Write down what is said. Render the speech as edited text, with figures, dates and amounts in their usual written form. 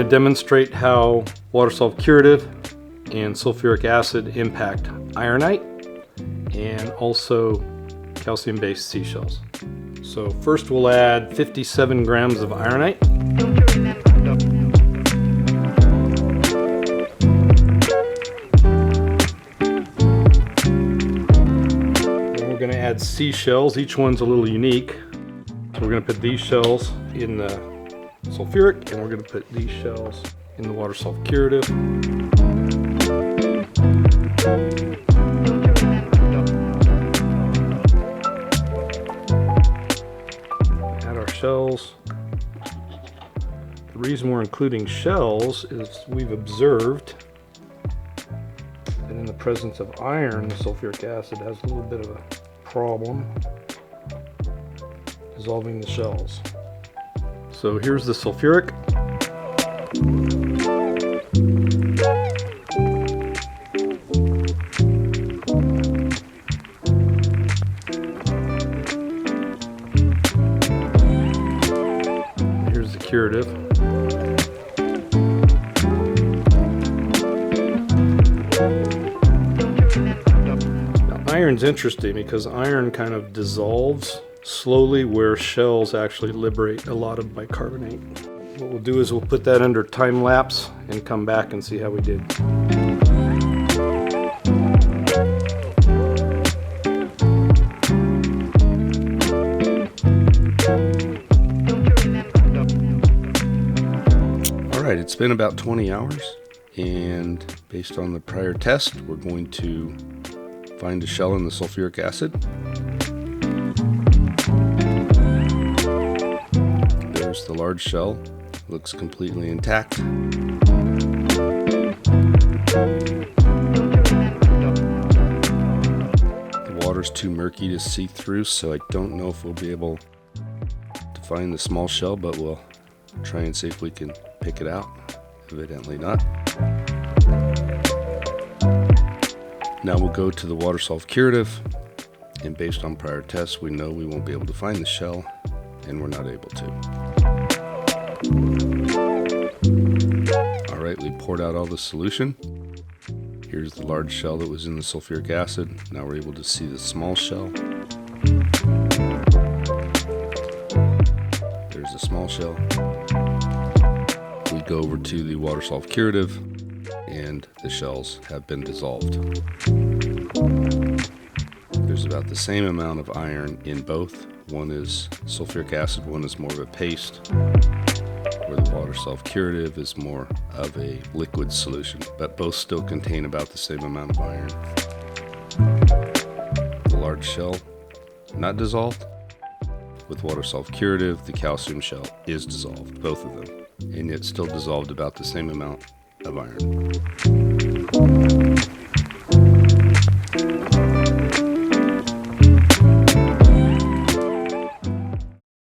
to demonstrate how WaterSOLV Curative and sulfuric acid impact Ironite and also calcium-based seashells. So first we'll add 57 grams of Ironite. Then we're going to add seashells. Each one's a little unique. So we're going to put these shells in the sulfuric, and we're going to put these shells in the WaterSOLV Curative. Add our shells. The reason we're including shells is we've observed that in the presence of iron, the sulfuric acid has a little bit of a problem dissolving the shells. So here's the sulfuric. Here's the curative. Now, iron's interesting because iron kind of dissolves slowly where shells actually liberate a lot of bicarbonate. What we'll do is we'll put that under time lapse and come back and see how we did. Alright, it's been about 20 hours, and based on the prior test, we're going to find a shell in the sulfuric acid. There's the large shell, looks completely intact. The water's too murky to see through, so I don't know if we'll be able to find the small shell, but we'll try and see if we can pick it out. Evidently not. Now we'll go to the WaterSOLV Curative, and based on prior tests, we know we won't be able to find the shell, and we're not able to. Alright, we poured out all the solution. Here's the large shell that was in the sulfuric acid. Now we're able to see the small shell. There's the small shell. We go over to the WaterSOLV Curative, and the shells have been dissolved. There's about the same amount of iron in both. One is sulfuric acid, one is more of a paste, where the WaterSOLV Curative is more of a liquid solution, but both still contain about the same amount of iron. The large shell, not dissolved. With WaterSOLV Curative, the calcium shell is dissolved, both of them, and yet still dissolved about the same amount of iron.